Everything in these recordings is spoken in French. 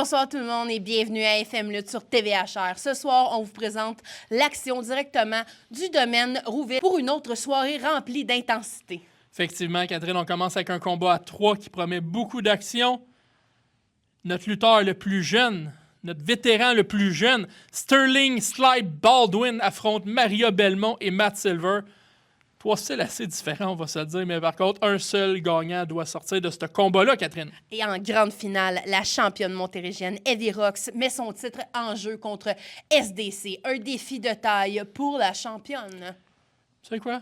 Bonsoir tout le monde et bienvenue à FM Lutte sur TVHR. Ce soir, on vous présente l'action directement du domaine Rouville pour une autre soirée remplie d'intensité. Effectivement, Catherine, on commence avec un combat à 3 qui promet beaucoup d'action. Notre lutteur le plus jeune, notre vétéran le plus jeune, Sterling Sly Baldwin, affronte Maria Belmont et Matt Silver. Trois styles assez différents, on va se le dire, mais par contre, un seul gagnant doit sortir de ce combat-là, Catherine. Et en grande finale, la championne montérégienne Eddie Rox met son titre en jeu contre SDC. Un défi de taille pour la championne. Vous savez quoi?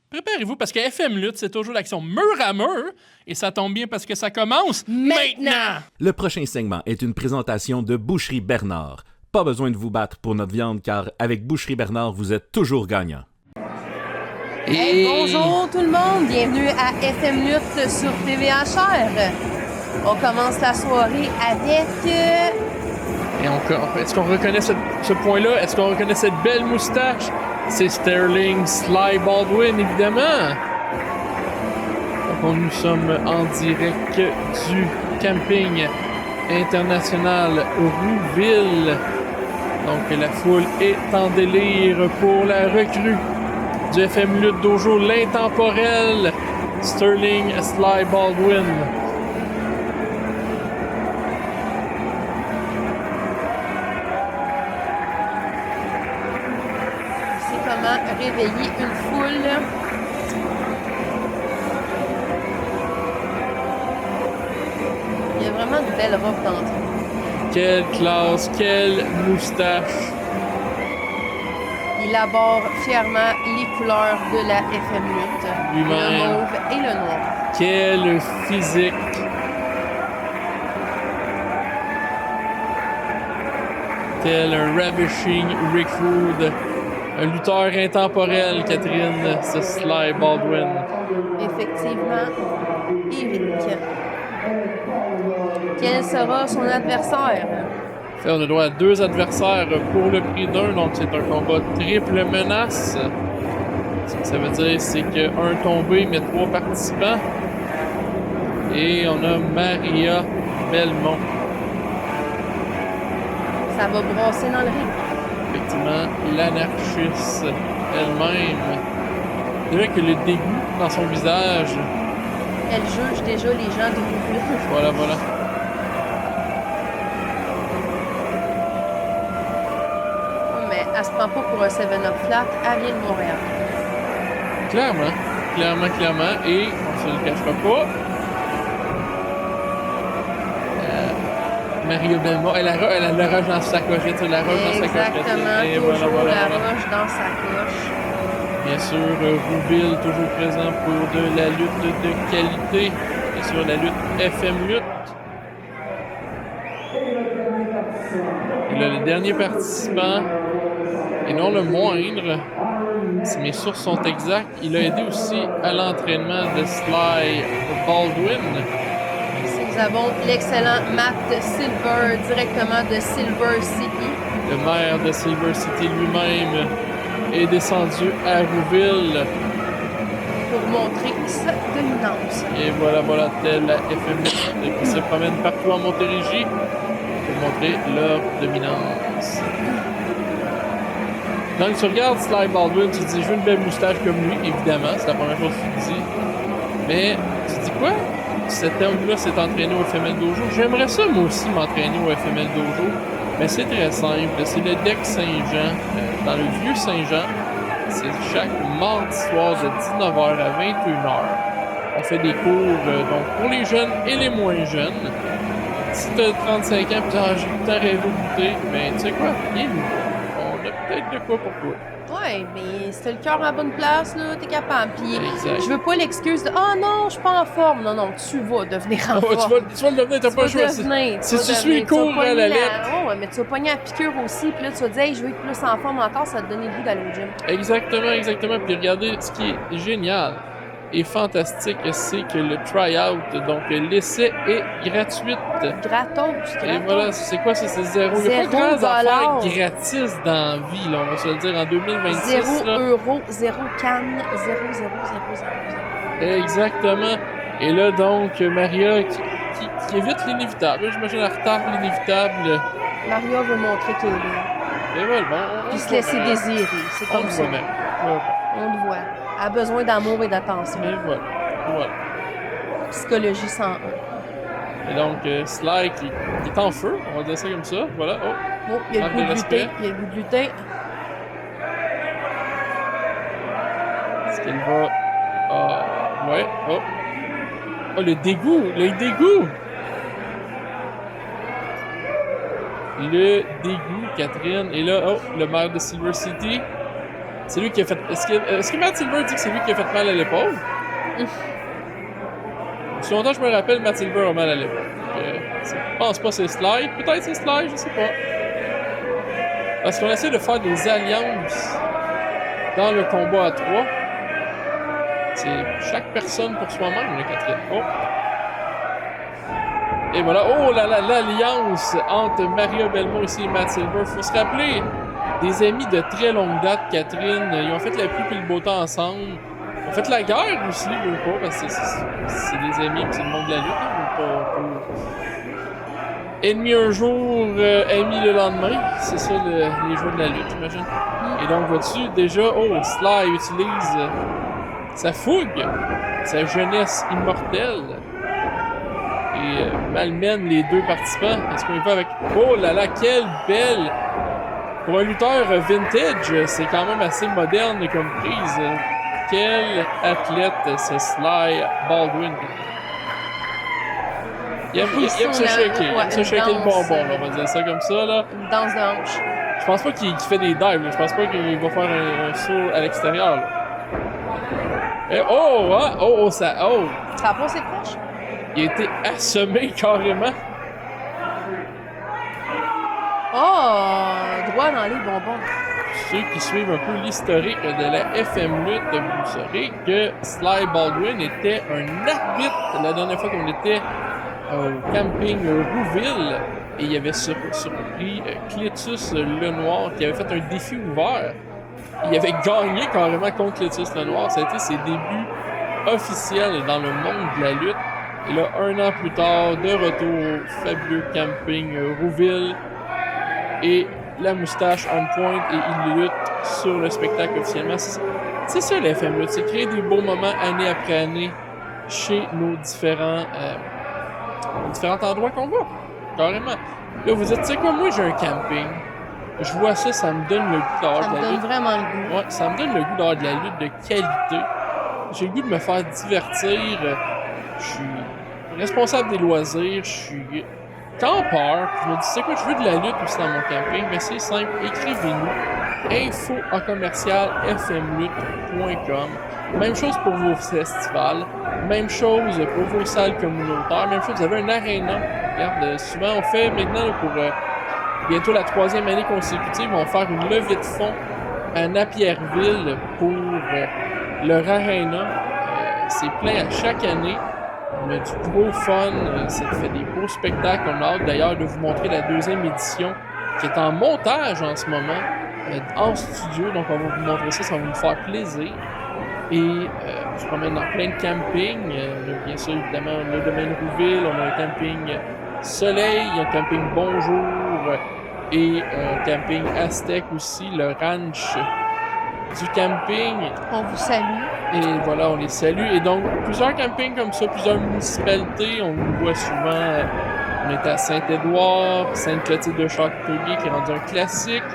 Préparez-vous, parce que FM Lutte, c'est toujours l'action mur à mur, et ça tombe bien parce que ça commence maintenant! Le prochain segment est une présentation de Boucherie Bernard. Pas besoin de vous battre pour notre viande, car avec Boucherie Bernard, vous êtes toujours gagnant. Hey, bonjour tout le monde, bienvenue à FM Lutte sur TVHR. On commence la soirée avec... Et encore, est-ce qu'on reconnaît ce point-là? Est-ce qu'on reconnaît cette belle moustache? C'est Sterling Sly Baldwin, évidemment. Donc, nous sommes en direct du camping international Rouville. Donc, la foule est en délire pour la recrue du FM Lutte Dojo, l'intemporel Sterling Sly Baldwin. C'est comment réveiller une foule. Il y a vraiment de belles robes d'entrée. Quelle classe, quelle moustache. Il aborde fièrement les couleurs de la FM Lutte, Lui-même. le mauve et le noir. Quel physique. Tel un ravishing Rick Rude. Un lutteur intemporel, Catherine, ce Sly Baldwin. Effectivement, Eric. Quel sera son adversaire? On a droit à 2 adversaires pour le prix d'un, donc c'est un combat triple menace. Ce que ça veut dire, c'est qu'un tombé met 3 participants. Et on a Maria Belmont. Ça va brasser dans le ring. Effectivement, l'anarchiste elle-même. Déjà que le dégoût dans son visage. Elle juge déjà les gens de Rouville. Voilà, voilà. Elle se prend pas pour un 7-Up flat, elle vient de Montréal. Clairement. Et on se le cachera pas. Maria Belmont, elle a la roche dans sa coche. La roche dans sa coche. Exactement, Et toujours voilà. la roche dans sa coche. Bien sûr, Rouville, toujours présent pour de la lutte de qualité. Bien sûr, la lutte FM Lutte. Et là, le dernier participant, et non le moindre, si mes sources sont exactes, il a aidé aussi à l'entraînement de Sly Baldwin. Nous avons l'excellent Matt Silver, directement de Silver City. Le maire de Silver City lui-même est descendu à Rouville Pour montrer sa dominance. Et voilà, telle la FM qui se promène partout en Montérégie pour montrer leur dominance. Donc, tu regardes Sly Baldwin, tu te dis, je veux une belle moustache comme lui, évidemment, c'est la première chose que tu dis. Mais, tu te dis quoi? Cet homme-là s'est entraîné au FML Dojo. J'aimerais ça, moi aussi, m'entraîner au FML Dojo. Mais c'est très simple. C'est le deck Saint-Jean, dans le vieux Saint-Jean. C'est chaque mardi soir de 19h à 21h. On fait des cours donc pour les jeunes et les moins jeunes. Si tu as 35 ans et j'ai tout à rêver de goûter, ben tu sais quoi? Viens nous. On a peut-être de quoi pour toi. Ouais, mais si t'as le cœur à la bonne place, là, t'es capable. Puis, Exact. je veux pas l'excuse de « Ah non, je suis pas en forme. » Non, tu vas devenir en forme. Tu vas le devenir, t'as pas le choix. Si tu suis le cours à la lettre. Ouais, mais tu vas pogner la piqûre aussi. Puis là, tu vas te dire « Hey, je veux être plus en forme encore. » Ça va te donner le goût d'aller au gym. Exactement. Puis regardez, ce qui est génial et fantastique, c'est que le try-out, donc l'essai est gratuit. Gratos. Et voilà, c'est quoi ça? C'est zéro. Il n'y a pas de grandes affaires gratis dans la vie, là, on va se le dire, en 2026. 0 €, 0 canne, 0. Exactement. Et là, donc, Maria, qui qui évite l'inévitable. J'imagine elle retarde l'inévitable. Maria veut montrer qu'elle est là. Et voilà, bon. Puis se laisser désirer. C'est On comme le ça. voit même. Ouais. On le voit. Elle a besoin d'amour et d'attention. Et voilà. Voilà. Psychologie 101. Et donc, Sly qui est en feu, on va dire ça comme ça. Voilà. Oh. Oh, il y a le Marque goût de de respect. lutter. Il y a le goût de lutter. Est-ce qu'elle va. Ah, ouais. Oh. Oh, le dégoût. Le dégoût. Le dégoût, Catherine. Et là, oh, le maire de Silver City. C'est lui qui a fait. Est-ce que Matt Silver dit que c'est lui qui a fait mal à l'épaule? Depuis longtemps, je me rappelle, Matt Silver a mal à l'épaule. Je pense pas que c'est Sly. Peut-être c'est Sly, je sais pas. Parce qu'on essaie de faire des alliances dans le combat à 3. C'est chaque personne pour soi-même, la Catherine. Oh. Et voilà. Oh là là, l'alliance entre Maria Belmont ici et Matt Silver. Faut se rappeler, des amis de très longue date, Catherine. Ils ont fait la pluie et le beau temps ensemble. Ils ont fait la guerre aussi, je veux pas, parce que c'est des amis, puis c'est le monde de la lutte. Ennemi un jour, ami le lendemain. C'est ça les jeux de la lutte, j'imagine. Et donc, vois-tu, déjà, Sly utilise sa fougue, sa jeunesse immortelle, et malmène les deux participants. Est-ce qu'on y va avec... Oh là là, quelle belle... Pour un lutteur vintage, c'est quand même assez moderne comme prise. Quel athlète, ce Sly Baldwin. Il aime se shaker, il aime se shaker le bonbon, là, on va dire ça comme ça. Là. Une danse de hanche. Je pense pas qu'il fait des dives, là. Je pense pas qu'il va faire un saut à l'extérieur. Là. Et ça a passé proche? Il a été assommé carrément. Droit dans les bonbons. Ceux qui suivent un peu l'historique de la FM Lutte, vous saurez que Sly Baldwin était un arbitre la dernière fois qu'on était au camping Rouville et il avait surpris Cletus Lenoir qui avait fait un défi ouvert. Il avait gagné carrément contre Cletus Lenoir. Ça a été ses débuts officiels dans le monde de la lutte. Et là, 1 an plus tard, de retour au fabuleux camping Rouville et la moustache on point et il lutte sur le spectacle officiellement. C'est ça la FM Lutte, c'est créer des beaux moments année après année chez nos différents endroits qu'on va, carrément. Là, vous dites, tu sais quoi, moi j'ai un camping, je vois ça, ça me donne le goût d'avoir de la lutte. Ça me donne vraiment le goût. Ouais, ça me donne le goût d'avoir de la lutte de qualité. J'ai le goût de me faire divertir. Je suis responsable des loisirs, je suis campeur. Je me dis, c'est quoi, je veux de la lutte aussi dans mon camping. Mais c'est simple, écrivez-nous info@fmlutte.com. Même chose pour vos festivals, même chose pour vos salles communautaires, même chose, vous avez un aréna. Regarde, souvent on fait maintenant pour bientôt la 3e année consécutive, on va faire une levée de fonds à Napierville pour leur aréna. C'est plein à chaque année. On a du gros fun, ça fait des beaux spectacles. On a hâte d'ailleurs de vous montrer la 2e édition qui est en montage en ce moment, en studio. Donc on va vous montrer ça, ça va vous faire plaisir. Et on se promène dans plein de campings. Bien sûr, évidemment, le domaine Rouville, on a un camping Soleil, un camping Bonjour et un camping Aztec aussi, le ranch du camping. On vous salue. Et voilà, on les salue. Et donc, plusieurs campings comme ça, plusieurs municipalités, on nous voit souvent. On est à Saint-Édouard, Sainte-Clotilde de Châteauguay qui est rendu un classique.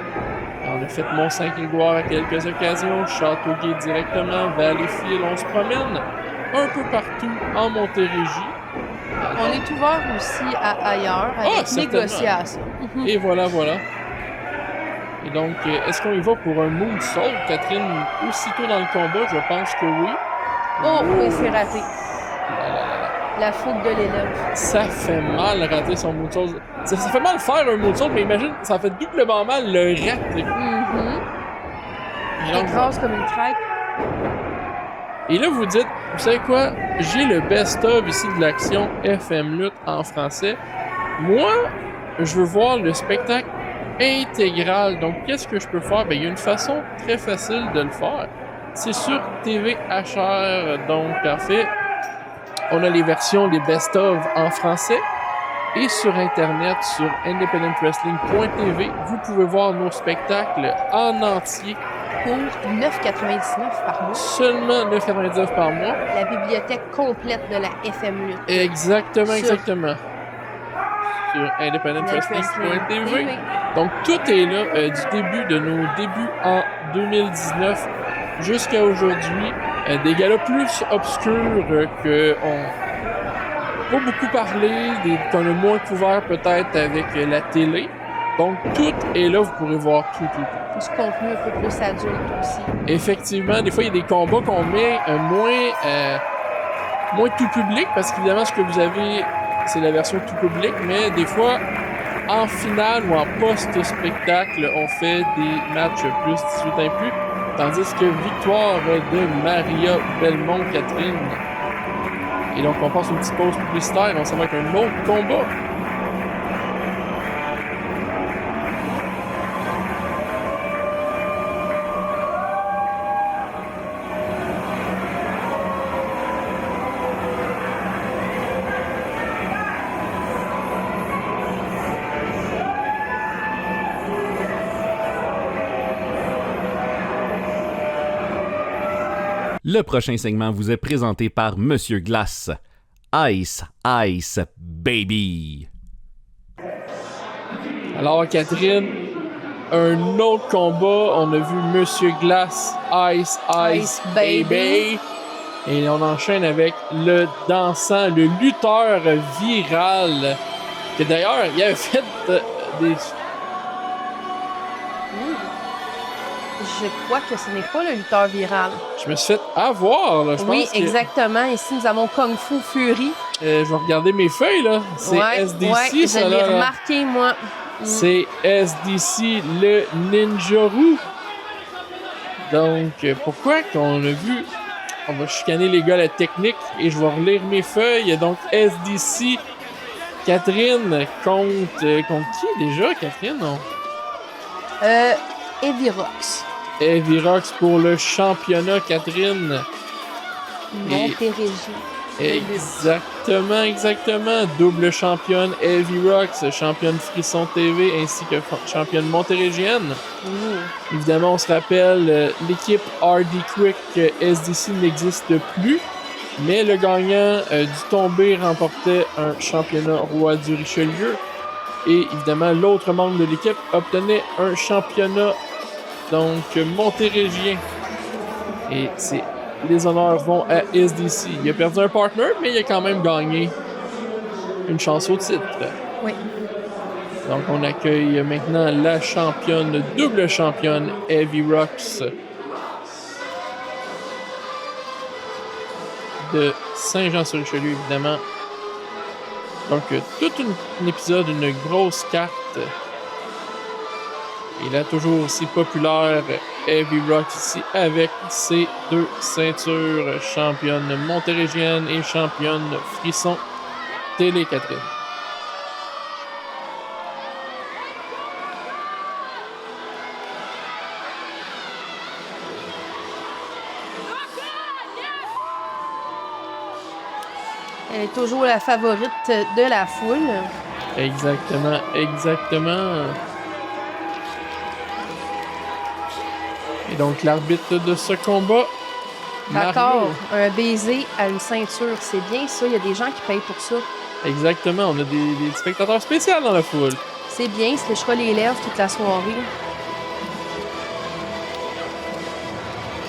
On a fait Mont-Saint-Grégoire à quelques occasions, Châteauguay directement, Valleyfield. On se promène un peu partout en Montérégie. On est ouvert aussi à ailleurs, avec négociation. Et voilà. Et donc, est-ce qu'on y va pour un moonsault, Catherine, aussitôt dans le combat? Je pense que oui. Oui, c'est raté. La fougue de l'élève. Ça fait mal rater son moonsault. Ça fait mal faire un moonsault, mais imagine, ça fait doublement mal le rater. Écrase comme une crêpe. Et là, vous dites, vous savez quoi? J'ai le best-of ici de l'action FM Lutte en français. Moi, je veux voir le spectacle intégral. Donc, qu'est-ce que je peux faire? Il y a une façon très facile de le faire. C'est sur TVHR. Donc, en fait, on a les versions, les best-of en français. et sur Internet, sur independentwrestling.tv. Vous pouvez voir nos spectacles en entier. Pour 9,99 par mois. Seulement 9,99 par mois. La bibliothèque complète de la FM Lutte. Exactement. Sur independentwrestling.tv. Donc, tout est là du début de nos débuts en 2019 jusqu'à aujourd'hui. Des galas plus obscurs qu'on pas beaucoup parlé, qu'on a moins couvert peut-être avec la télé. Donc, tout est là, vous pourrez voir tout. Du contenu un peu plus adulte aussi. Effectivement, des fois, il y a des combats qu'on met moins tout public, parce qu'évidemment, ce que vous avez, c'est la version tout public, mais des fois, en finale ou en post-spectacle, on fait des matchs plus 18 ans et plus, tandis que victoire de Maria Belmont-Catherine. Et donc, on passe une petite pause publicitaire et on s'en va avec un autre combat. Le prochain segment vous est présenté par Monsieur Glace. Ice, Ice, Baby. Alors, Catherine, un autre combat. On a vu Monsieur Glace, Ice, Ice, Baby. Et on enchaîne avec le dansant, le lutteur viral. Que d'ailleurs, il avait fait des... Je crois que ce n'est pas le lutteur viral. Je me suis fait avoir, là. Je oui, pense exactement. Ici, nous avons Kung Fu Fury. Je vais regarder mes feuilles, là. C'est SDC, ça, là. Je l'ai remarqué, moi. C'est SDC, le Ninjaru. Donc, pourquoi qu'on a vu... On va chicaner les gars la technique et je vais relire mes feuilles. Donc, SDC, Catherine contre qui déjà, Catherine? Non? Evirox. Evirox pour le championnat, Catherine. Montérégie. Exactement. Double championne Evirox, championne Frisson TV ainsi que championne montérégienne. Évidemment, on se rappelle, l'équipe RD Quick SDC n'existe plus, mais le gagnant du tombé remportait un championnat roi du Richelieu. Et évidemment, l'autre membre de l'équipe obtenait un championnat donc montérégien. Et les honneurs vont à SDC. Il a perdu un partner, mais il a quand même gagné une chance au titre. Oui. Donc on accueille maintenant la championne, double championne, Evirox de Saint-Jean-sur-Richelieu, évidemment. Donc tout un épisode, une grosse carte. Il est toujours aussi populaire, Evirox ici, avec ses deux ceintures, championne montérégienne et championne Frisson Télé, Catherine. Elle est toujours la favorite de la foule. Exactement. Et donc, l'arbitre de ce combat, D'accord, un baiser à une ceinture, c'est bien ça. Il y a des gens qui payent pour ça. Exactement, on a des spectateurs spéciaux dans la foule. C'est bien, il se léchera les lèvres toute la soirée.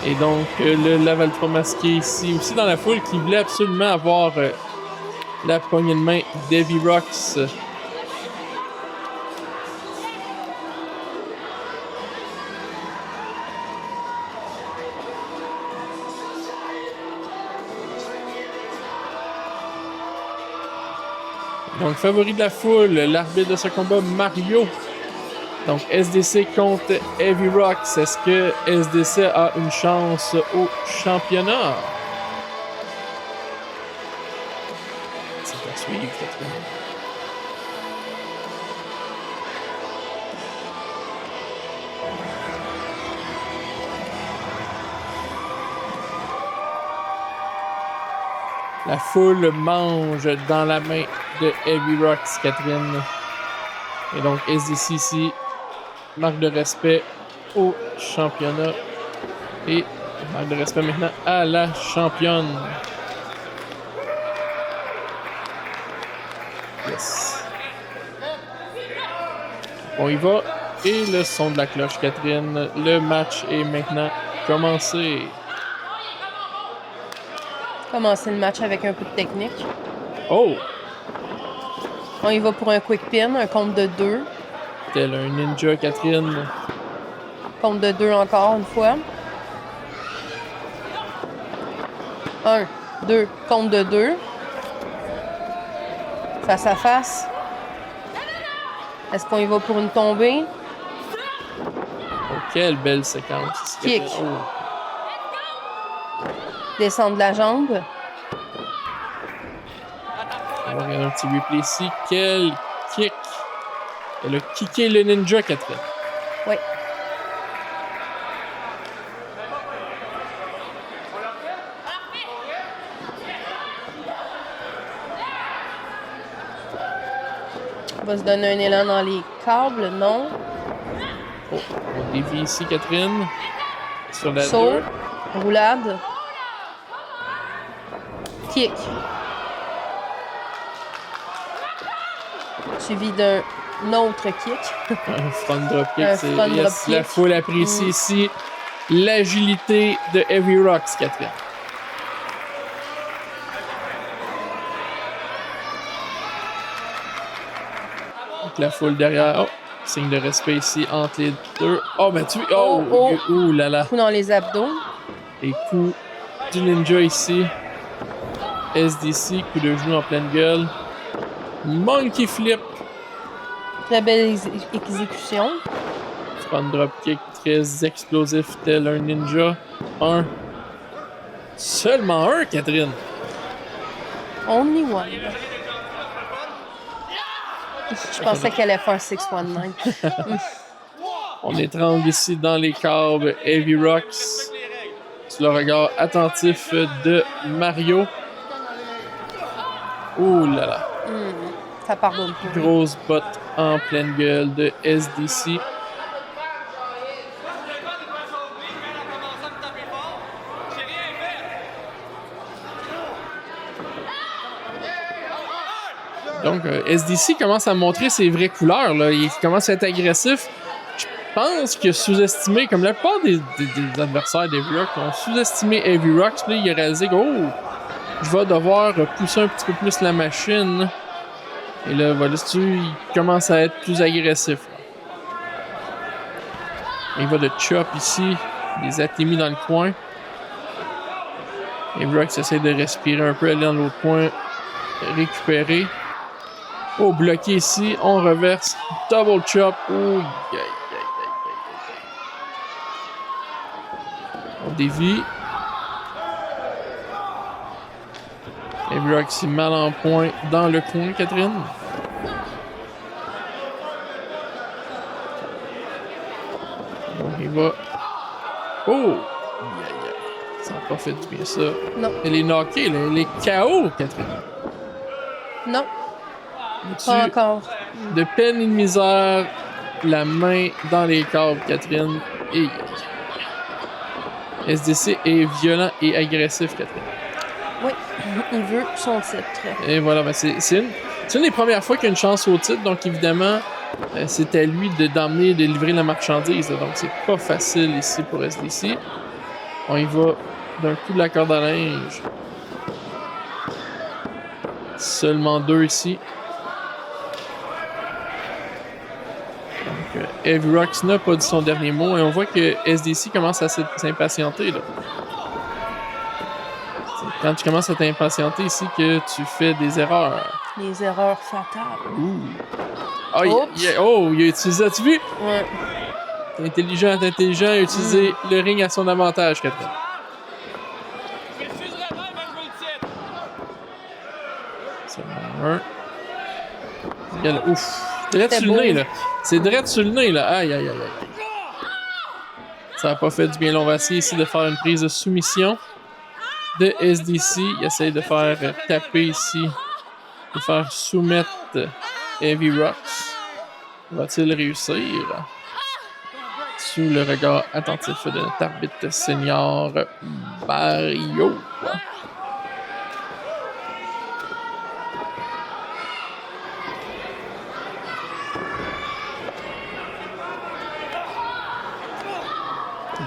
Et donc, le Lavaltron masqué ici, aussi dans la foule, qui voulait absolument avoir la poignée de main d'Evirox. Donc, favori de la foule, l'arbitre de ce combat, Mario. Donc, SDC contre Evirox. Est-ce que SDC a une chance au championnat? C'est à suivre, Catherine. La foule mange dans la main de Heavy Rocks, Catherine. Et donc, SDC ici, marque de respect au championnat. Et marque de respect maintenant à la championne. Yes. On y va. Et le son de la cloche, Catherine. Le match est maintenant commencé. Commencer le match avec un peu de technique. Oh! On y va pour un quick pin, un compte de 2. Tel un ninja, Catherine. Compte de 2 encore une fois. 1, 2, compte de 2. Face à face. Est-ce qu'on y va pour une tombée? Oh, quelle belle séquence. Kick. Oh. Descendre de la jambe. On va regarder un petit replay ici. Quel kick. Elle a kické le ninja, Catherine. Oui. On va se donner un élan dans les câbles, non? Oh, on dévie ici, Catherine. Sur la Saut, 2. roulade. Kick. Suivi d'un autre kick. Un front drop kick. Un C'est front drop yes, la kick. foule apprécie ici l'agilité de Heavy Rocks, Catherine. Donc, la foule derrière. Oh, signe de respect ici entre les deux. Oh, ben tu. Oh, Oh, ouh là là. Coup dans les abdos. Et coup du ninja ici. SDC, coup de genou en pleine gueule. Monkey flip. Très belle exécution. Front drop kick très explosif tel un ninja. Un. Seulement un, Catherine. Only one. Je pensais qu'elle allait faire 619. On étrangle ici dans les câbles Heavy Rocks. Sous le regard attentif de Mario. Ouh là là. Ça pardonne pas. Grosse botte en pleine gueule de SDC. Donc, SDC commence à montrer ses vraies couleurs. Là. Il commence à être agressif. Je pense qu'il a sous-estimé, comme la plupart des adversaires d'Heavy Rocks, ont sous-estimé Heavy Rocks. Puis là, il a réalisé que, oh, je vais devoir pousser un petit peu plus la machine. Et là, voilà, il commence à être plus agressif. Il va de chop ici, des atémies dans le coin. Heavy Rocks essaie de respirer un peu, aller dans l'autre coin, récupérer. Oh, bloqué ici, on reverse, double chop. Oh, on dévie. Heavy Rocks est mal en point dans le coin, Catherine. Donc il va. Oh! Ça n'a pas fait du bien ça. Non. Elle est knockée, là. Elle est KO, Catherine. Non, Tu, pas encore. de peine et de misère, la main dans les câbles, Catherine. Et SDC est violent et agressif, Catherine. Oui, il veut son titre. Et voilà, ben c'est une des premières fois qu'il y a une chance au titre, donc évidemment, c'est à lui d'emmener, de livrer la marchandise. Là, donc c'est pas facile ici pour SDC. On y va d'un coup de la corde à linge. Seulement 2 ici. Donc, Heavy Rocks n'a pas dit son dernier mot et on voit que SDC commence à s'impatienter. Là. C'est quand tu commences à t'impatienter ici que tu fais des erreurs. Les erreurs fatales. Ouh. Oh, il a utilisé, as-tu vu? Ouais. T'es intelligent, il a utilisé le ring à son avantage, Catherine. C'est un. Regarde, ouf. Direct sur le nez, là. C'est direct sur le nez, là. Aïe, aïe, aïe, aïe. Ça n'a pas fait du bien. Là, on va essayer ici de faire une prise de soumission. de SDC. Il essaie de faire taper ici, de faire soumettre Heavy Rocks. Va-t-il réussir? Sous le regard attentif de notre arbitre senior Barrio.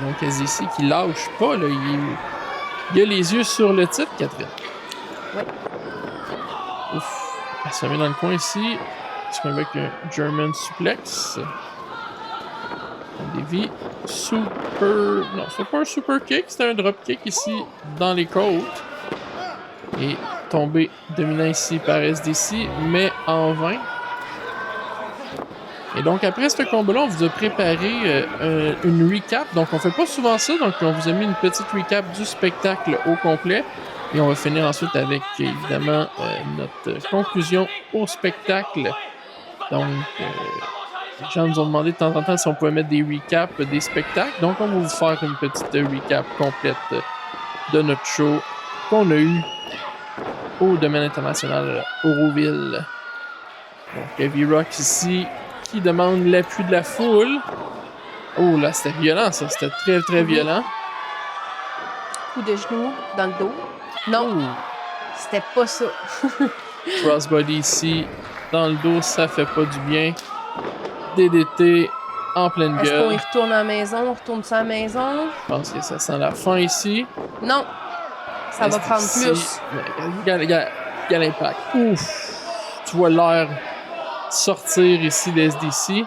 Donc SDC qui lâche pas, là, il a les yeux sur le titre, Catherine. Oui. Ouf. Elle se met dans le coin ici. C'est avec un German suplex. Un dévi super... Non, c'est pas un super kick, c'est un drop kick ici dans les côtes. Et tombé dominant ici par SDC, mais en vain. Et donc après ce combat-là, on vous a préparé une recap. Donc on fait pas souvent ça, donc on vous a mis une petite recap du spectacle au complet. Et on va finir ensuite avec, évidemment, notre conclusion au spectacle. Donc, les gens nous ont demandé de temps en temps si on pouvait mettre des recaps des spectacles. Donc, on va vous faire une petite recap complète de notre show qu'on a eu au domaine international Auroville. Donc, Heavy Rocks ici qui demande l'appui de la foule. Oh là, c'était violent ça, c'était très très violent. Coup de genou dans le dos. Non, c'était pas ça. Crossbody ici, dans le dos, ça fait pas du bien. DDT en pleine Est-ce qu'on gueule. y retourne à la maison? On retourne ça à la maison? Je pense que ça sent la fin ici. Non, ça va prendre Ici, plus. Regarde l'impact. Ouf! Tu vois l'air sortir ici de SDC.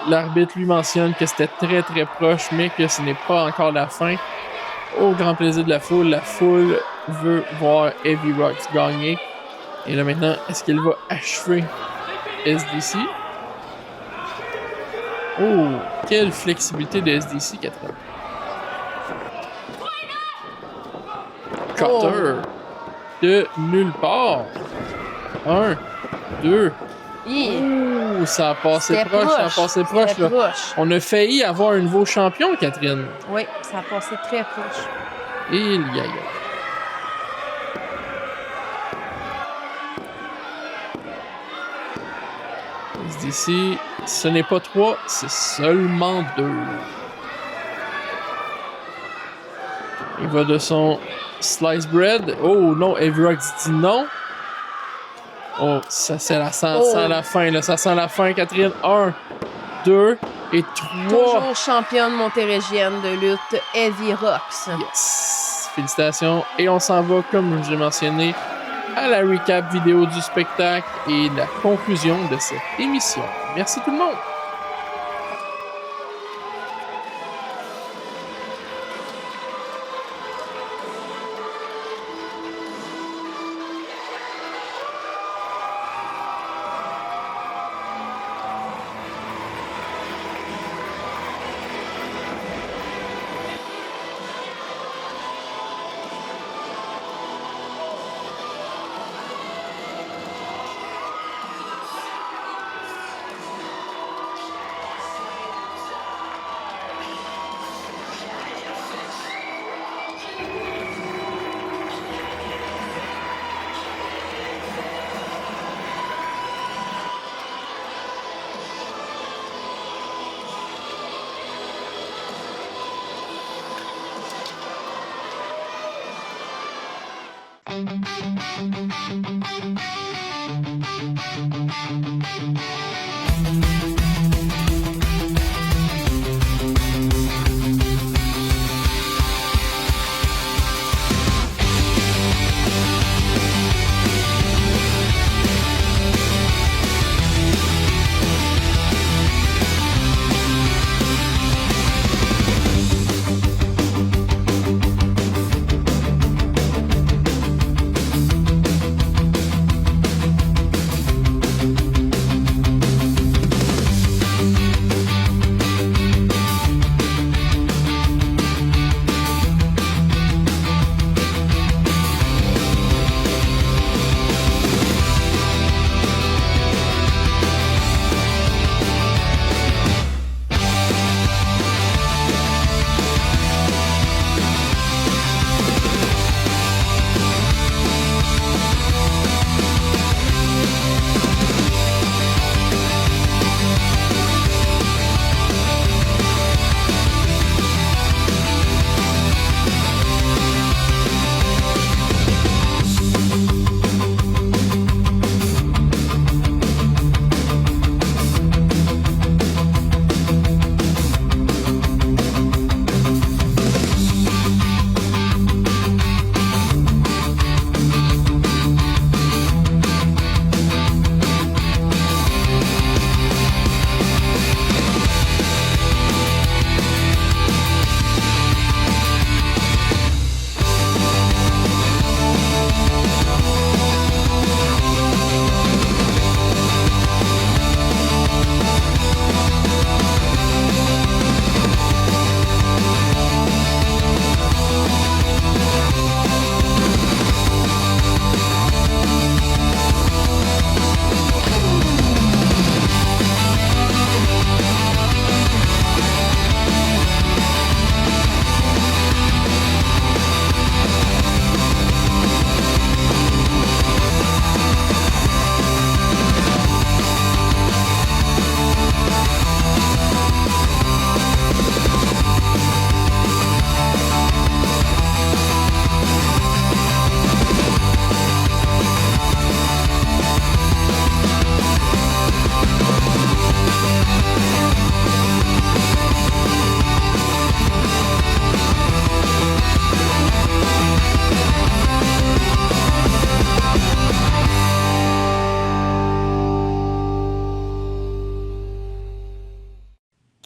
L'arbitre lui mentionne que c'était très très proche, mais que ce n'est pas encore la fin. Au grand plaisir de la foule veut voir Heavy Rocks gagner. Et là maintenant, est-ce qu'il va achever SDC? Oh, quelle flexibilité de SDC, Catherine. Cutter de nulle part. 1, 2. Ouh, ça a passé C'était proche, ça a passé proche. C'était Là. proche. On a failli avoir un nouveau champion, Catherine. Oui, ça a passé très proche. Il y a. D'ici, ce n'est pas 3, c'est seulement 2. Il va de son slice bread. Oh non, Heavy Rocks dit non. Oh, ça sent la fin, là. Ça sent la fin, Catherine. 1, 2 et 3. Toujours championne montérégienne de lutte, Heavy Rocks. Yes! Félicitations. Et on s'en va, comme j'ai mentionné, à la recap vidéo du spectacle et la conclusion de cette émission. Merci tout le monde!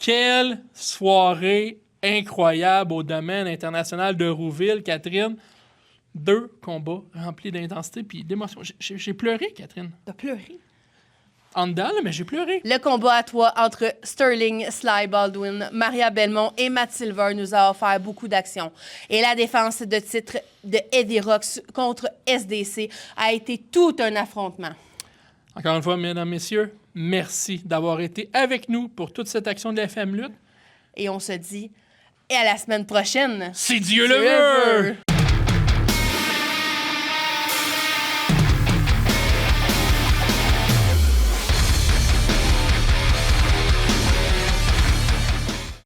Quelle soirée incroyable au domaine international de Rouville, Catherine. 2 combats remplis d'intensité puis d'émotion. J'ai pleuré, Catherine. T'as pleuré. En dedans, là, mais j'ai pleuré. Le combat à 3 entre Sterling Sly Baldwin, Maria Belmont et Matt Silver nous a offert beaucoup d'actions. Et la défense de titre de Eddie Rocks contre SDC a été tout un affrontement. Encore une fois, mesdames, messieurs, merci d'avoir été avec nous pour toute cette action de la FM Lutte. Et on se dit, et à la semaine prochaine. Si Dieu le veut!